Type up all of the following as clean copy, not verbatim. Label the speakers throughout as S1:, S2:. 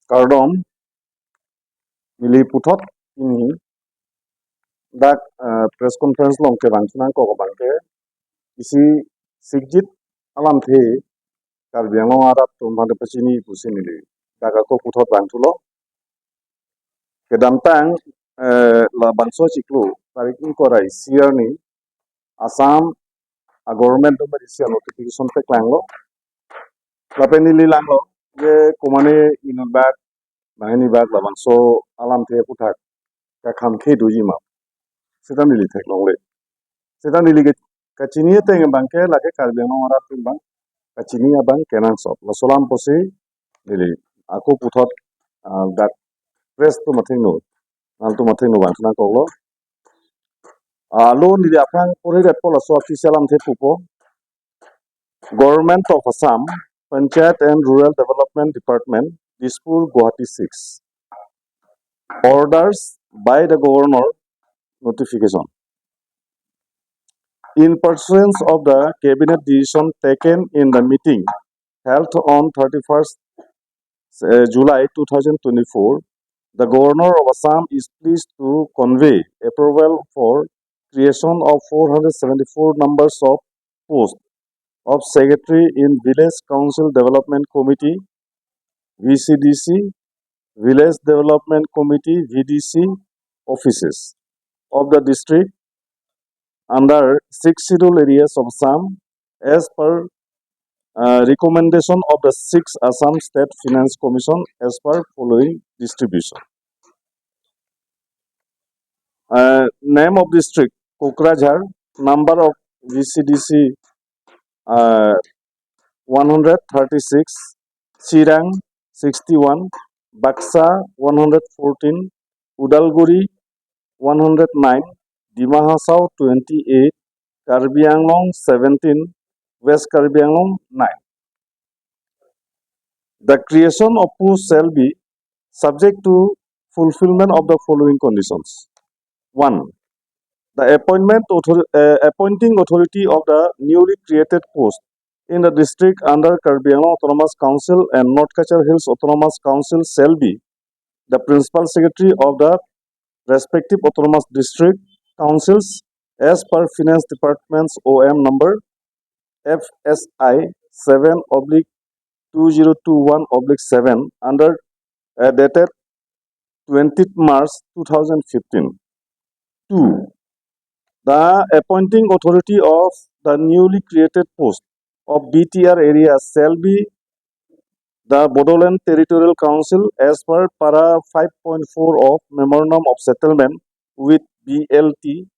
S1: Kardom mili puthot ini dak press conference long ke bangchuna ko bangke isi sigjit alam the karbiang long arat tum bande pesini pusin mili dak ko puthot bangchulo ke damtang la bangso chiklu tarikin korai siar ni Assam a government to isia notification pe klanglo lapeni li langlo je komane inubak bahini bak la bangso alam the puthak ka kham khe dujima setan nili thek longle setan nili ke kachini te bangke lake karbiang long arat tum bang kachini abang kenan sop la solam posi nili aku puthot dak press to mathing no nal to mathing no bangna koglo lo nili apang pore ret pola so official am the pupo Government of Assam Panchayat and Rural Development Department Dispur Guwahati 6 orders by the governor notification in pursuance of the cabinet decision taken in the meeting held on 31st July 2024, the Governor of Assam is pleased to convey approval for creation of 474 numbers of posts of Secretary in Village Council Development Committee VCDC, Village Development Committee VDC offices of the district under 6 scheduled areas of Assam as per recommendation of the 6th Assam State Finance Commission as per following distribution. Name of district Kokrajhar, number of VCDC 136, Chirang 61, Baksa 114, Udalguri 109, Dima Hasao 28, Karbi Anglong 17, West Karbi Anglong 9. The creation of posts shall be subject to fulfillment of the following conditions. 1. The appointing authority of the newly created post in the district under Karbi Anglong Autonomous Council and North Kachar Hills Autonomous Council shall be the principal secretary of the respective autonomous district councils as per Finance Department's OM number FSI 7/2021/7 under dated 20th March 2015. 2. The appointing authority of the newly created post of BTR area shall be the Bodoland Territorial Council as per para 5.4 of Memorandum of Settlement with BLT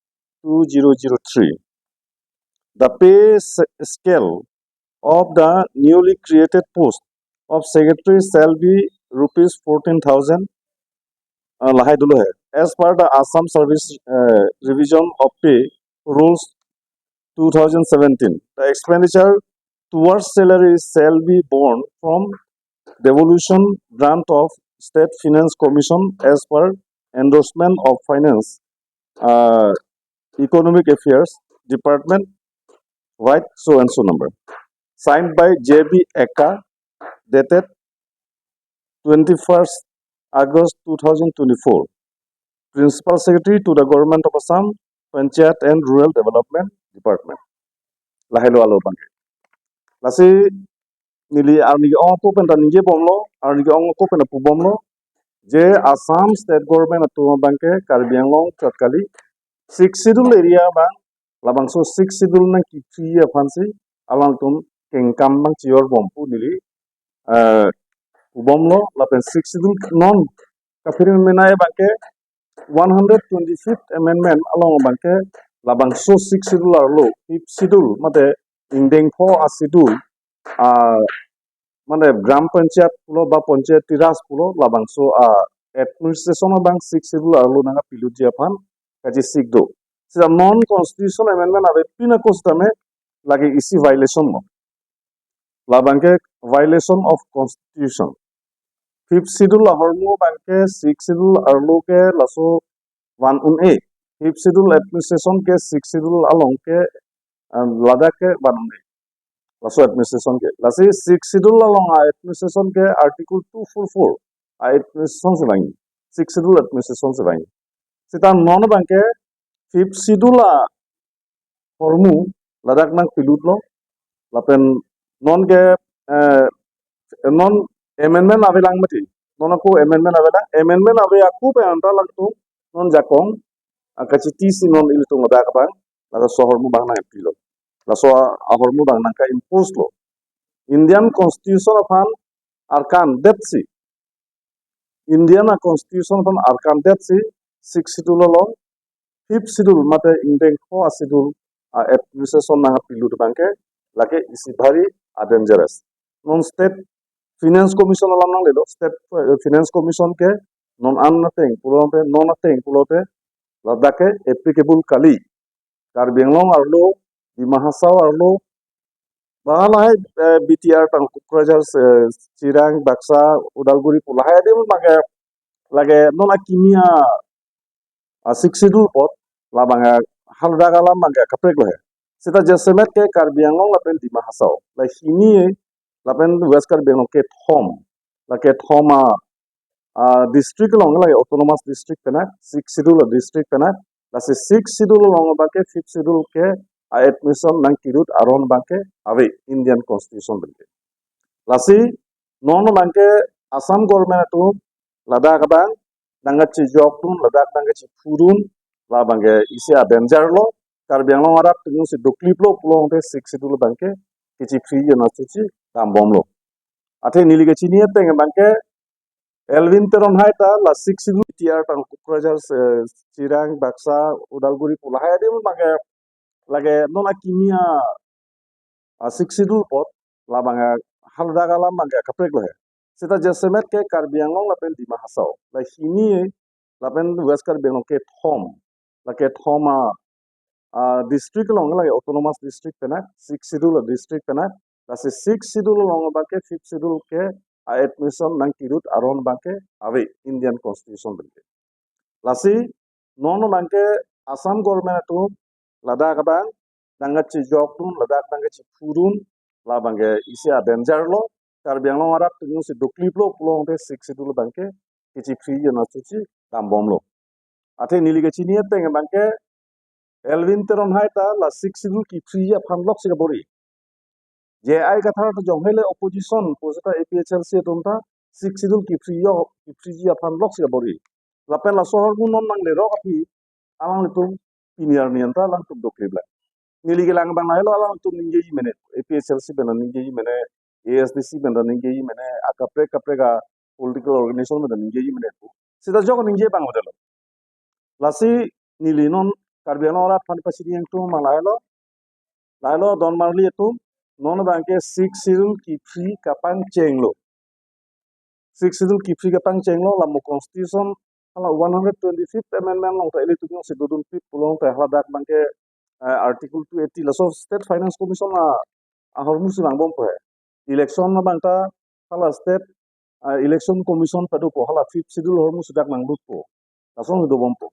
S1: 2003. The pay scale of the newly created post of secretary shall be rupees 14,000 as per the Assam Service Revision of Pay Rules 2017. The expenditure towards salary shall be borne from devolution grant of State Finance Commission as per endorsement of Finance Economic Affairs Department white so and so number signed by JB Eka dated 21st August 2024, Principal Secretary to the Government of Assam Panchayat and Rural Development Department. Lahelo alo bangke. Lasi nili arni ong ko penta nije bomlo arni ong ko penta pu bomlo je Assam State Government atuma bangke Karbi Anglong chatkali 6 schedule area bang labang so 6 schedule na ki 3 ya fansi alang tum kengkam bang chior bompu nili bomlo lapen 6 schedule non kafirin menai bangke 125th amendment along bangke labang so 6 schedule arlo 5th schedule mate indeng pho a schedule মানে গ্রাম পঞ্চায়েত পুলো বা পঞ্চায়েত রাজ পুলো লাবাংসো administration bang 6 schedule arlo nanga piluji afan kaji sigdo sida non constitutional amendment abe pina kostame lagi isi violation mo labangke violation of constitution 5th schedule ahormo bangke 6th schedule arlo ke laso 1 5th schedule administration ke 6th schedule along ke ladakh ke 1 laso administration ke lasi 6th schedule along administration ke article 244 administration se bangi six schedule administration se bangi sita non bangke fifth schedule hormu ladak nang pilut lo lapen non ke non amendment avelang mati non aku amendment avela amendment ave aku pe anta lang tu non jakong kachi tisi non ili tu ngada ka bang la so hormu bang na pilo la so hormu bang nang ka impose lo Indian Constitution of an arkan depsi Indian Constitution of an arkan depsi six schedule lo fifth schedule mate indeng ko schedule administration na pilut bangke lake isi bhari dangerous non state finance commission alam nang lelo state finance commission ke non an nating pulote non nating pulote ladake applicable kali Karbi Anglong arlo di Mahasau arlo bahalai BTR tang Kukrajar Cirang Baksa Udalguri pulahai dia mage lage non kimia siksidul pot labanga haldagala mage kaprek lohe sita jesemet ke Karbi Anglong lapen di Mahasau la hini lapen West Karbi Anglong ke thom la ke thoma district long la autonomous district penat six schedule district penat la se six schedule long ba ke fifth schedule ke admission nang kirut aron bangke ave Indian Constitution bangke lasi non bangke Assam government tu Ladakh bang danga chi jok tun Ladakh danga chi furun la bangke isi danger lo Karbi Anglong arat tu si doklip lo pulong te six schedule bangke kichi free na chichi tambom lo ate nilige chini teng bangke Elvin teron hai ta la six schedule tiar tang Kukrajar Cirang Baksa Udalguri pulahai dia mage lage non kimia six schedule pot labanga haldagala mage kaprek lohe sita jesemet ke Karbi Anglong lapen di Mahasau la hini lapen West Karbi Anglong ke thom la ke thoma district long la autonomous district pena six schedule district pena la se six schedule long ba ke fifth schedule ke admission nang kirut aron ba ke ave Indian Constitution bente lasi non bangke Assam government tu Ladakh bang danga chi jok tun Ladakh danga chi furun la bangke isi danger lo Karbi Anglong arat tu si doklip lo pulong te six schedule bangke kichi free na chichi tambom lo ate nilige chini teng bangke Elvin teron hai ta la six schedule ki free ya phanlok si bori je ai kathar to jonghele opposition posita APHLC tumta six schedule ki free ya phanlok si bori lapen la sohor gun non nang le ro api alang itu senior nianta lang tum doklip la niligi lang bang lailo alang tum ningeji mene APHLC bena ningeji mene ASDC bena ningeji mene akapre kapre ga political organization bena ningeji mene tu sida jog ninge bang modelo lasi nili non Karbi Anglong ora pan pasidi yang tu malailo lailo don marli itu non bangke six schedule ki free kapang chenglo six schedule ki free kapang chenglo la mo constitution ala 125th amendment long ta ele tu si dudun pip pulong ta hala dak bangke article 280 la so state finance commission a hormu si bang bom pe election na bangta hala state election commission padu po hala fifth schedule hormu sidak nang lut po la so do bom po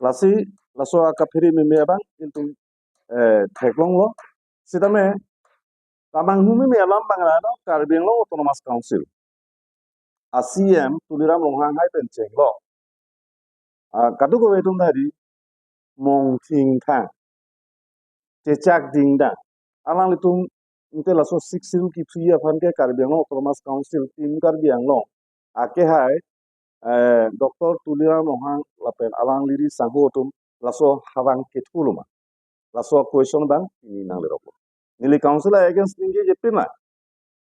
S1: lasi la so ka phiri me bang into theklong lo sidame tamang humi me alam bang la no Karbi Anglong autonomous council ACM tuliram longhang hai pen cheng lo kadu ko wetum dari mong ting thang chechak ding da alang litum inte la so six schedule ki free afan ke Karbi Anglong autonomous council team Karbi Anglong ake hai Dr. Tuliram longhang lapen alang liri sangho tum laso hawang ketuluma laso question bang ini nang leropo nili council against ninge jepina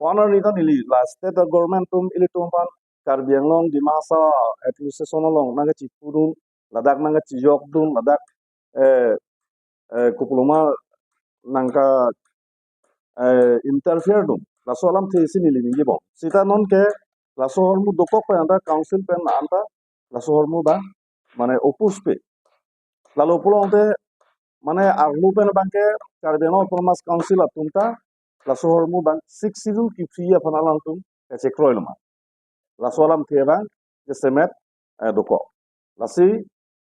S1: honor ni nili la state government tum ili tum pan Karbi Anglong di masa administration long naga cipurun ladak naga cijok dum ladak kupuluma nangka interfere dum laso alam thesi nili ninge bom sita non ke laso hormu dokok pe anda council pen anda laso hormu ba mane opus pe lalu pulong te mane arlu pen bangke Karbi Anglong autonomous council atunta laso hormu bang six schedule ki free afan alang tum kache kroiluma laso alam theba je semet doko lasi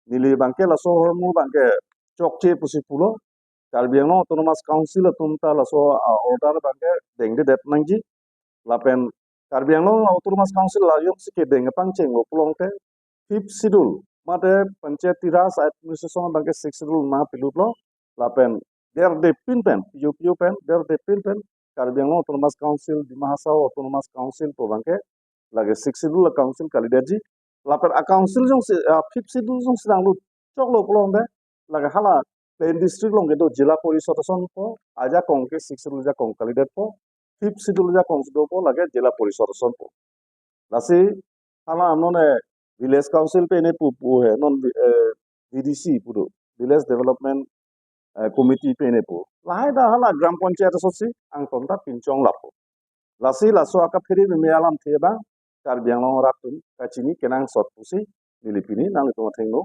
S1: nili bangke laso hormu bangke chokche pusi pulo Karbi Anglong autonomous council atunta laso order bangke dengde det nangji lapen Karbi Anglong Autonomous Council la yok si kedeng pangcheng lo pulongte fifth schedule mate panchayati raj administration bangke sixth schedule na pilut lo lapen der de pinpen piu pen der de pinpen Karbi Anglong Autonomous Council di Mahasau Autonomous Council to bangke lage sixth schedule council kalidaji lapen a council jong fifth schedule jong sidang lu chok lo pulongte lage hala plain district long gedo jila porishod son po aja kongke sixth schedule ja kong kalidat po fifth schedule ja kong sido po lage jila porishod son po lasi hala amnone village council pe ne pu hai non VDC puro village development committee pe ne pu lahai da hala gram panchayat sosi angkom ta pinchong lapo lasi laso aka phiri me alam theba Karbi Anglong ratum kachini kenang sot pusi nilipini nang to thengno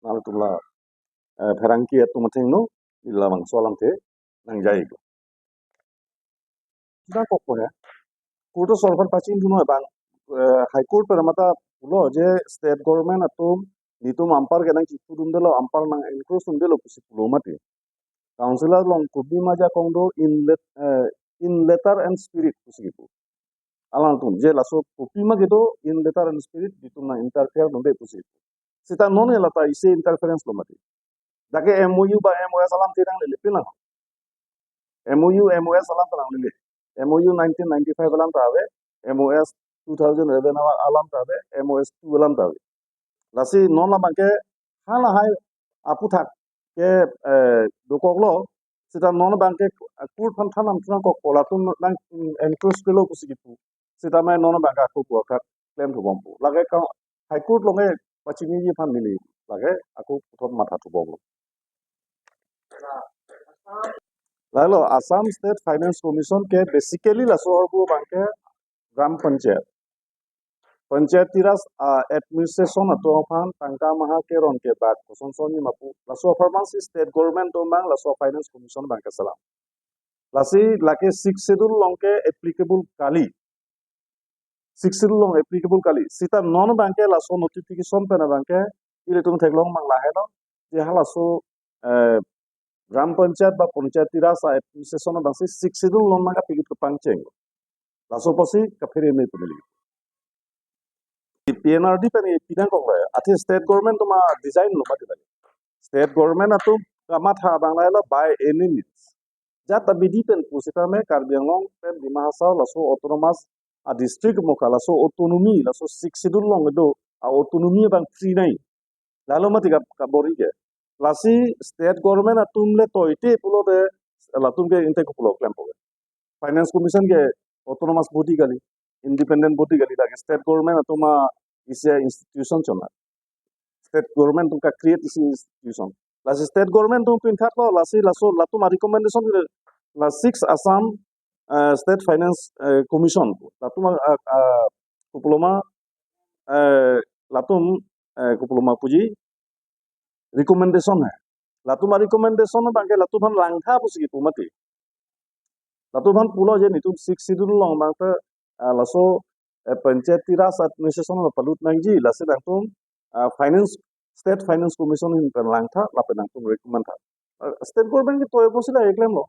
S1: nang tumla pherangki atumathengno ilamang solam the nang jai ko da ko hai Kurto solver pachin duno bang high court per mata pulo je state government atum nitum ampar kenang chipudum delo ampar nang encroach delo pusi pulo mati councilor long kubi maja kongdo in letter and spirit pusi gitu alang tum je laso kubi ma gitu in letter and spirit ditum na interfere nonde pusi sita none lata ise interference lo mati dake MOU ba MOS alam tirang lele pinang MOU MOS alam tirang lele MOU 1995 alam tawe MOS 2011 alam tawe MOS 2 alam tawe lasi non la bangke hala hai apu thak ke dokoglo sita non bangke kur phan thanam tuna ko kolatun nang enforce pelo kusigipu sita mai non bangka ko ko ka claim thu bompu lage ka high court longe pachini ji phan mili lage aku prothom matha thu bomlo lalo Assam State Finance Commission ke basically laso bu bangke gram panchayat Panchayati Raj administration ato phan tangka maha ke ron ke bak koson soni mapu laso performance state government to mang laso finance commission bang ke salam lasi lake sixth schedule long ke applicable kali sixth schedule long applicable kali sita non bang ke laso notification pe na bang ke ile tum theklong mang lahe no je hala so gram panchayat ba Panchayati Raj administration bang sixth schedule long mang ka pilut ke pangcheng laso posi ka phire me pumili PNRD pe ni pinang kong la ati state government to ma design lo mati lagi state government atu kama tha bangla la by any means jat abidi pen pusita me Karbi Anglong pen di Mahasau laso autonomous a district moka laso autonomy laso six schedule long do a autonomy bang free nai lalo mati ka bori ke lasi state government atum le toite pulo de latum ke inte ko pulo claim poge finance commission ke autonomous body gali independent body gali lagi state government atuma is a institution chona state government tumka create isi institution lasi state government tum pin thak lo lasi laso latuma recommendation la six Assam state finance commission latuma kuploma latum kuploma puji recommendation hai latuma recommendation bangke latuban langtha pusi pumati latuban pulo je nitum six schedule long bangte laso Panchayati Raj administration la palut nangji lasi dangtum finance state finance commission in langtha lapen dangtum recommend tha state government ki toy posila eklem lo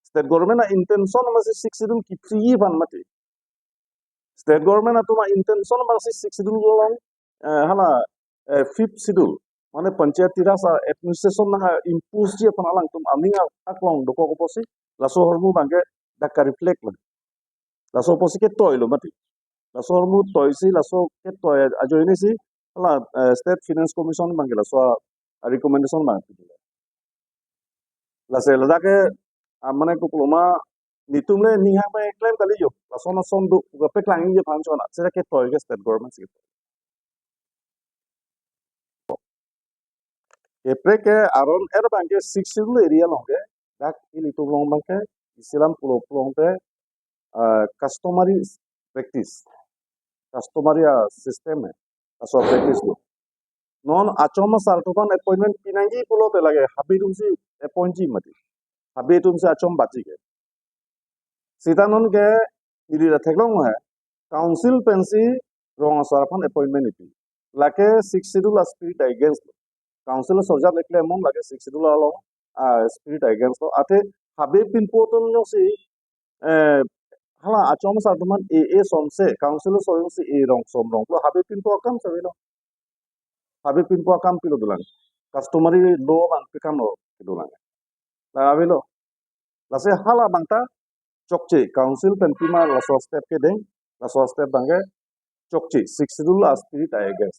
S1: state government na intention masi six schedule ki free ban mati state government atuma intention masi six schedule long hala fifth schedule mane Panchayati Raj administration na impose je pan alang tum aminga aklong doko ko posi laso hormu bangke dakka reflect lo laso posi ke toy lo mati laso hormu toy si laso ke toy ajoini si hala state finance commission bangke laso recommendation bang lase ladake mane ko ploma nitumle niha pe claim kali yo laso na som du pe klang je phan chona sera ke toy ke state government si Epre ke aron bangke six schedule area longe dak ini tu long bangke isilam pulo pulong te customary practice customary system hai aso practice lo non achoma sartoban appointment pinangi pulo te lage habitum si appoint ji mati habitum si achom bachi ke sitanon ke iri ra theklong hai council pensi rong saraphan appointment ipi lake six schedule spirit against council sojat lekle mom lage six schedule alo spirit against ate habe pin potun no si hala achom sa tuman e somse council soyong si e rong som rong lo habe pin po akam sabilo habe pin po akam pilo dulang customary law bang pikam no dulang la abilo la se hala bangta chokche council pen pima la so step ke deng la so step bangge chokche 6 dul la spirit ay guess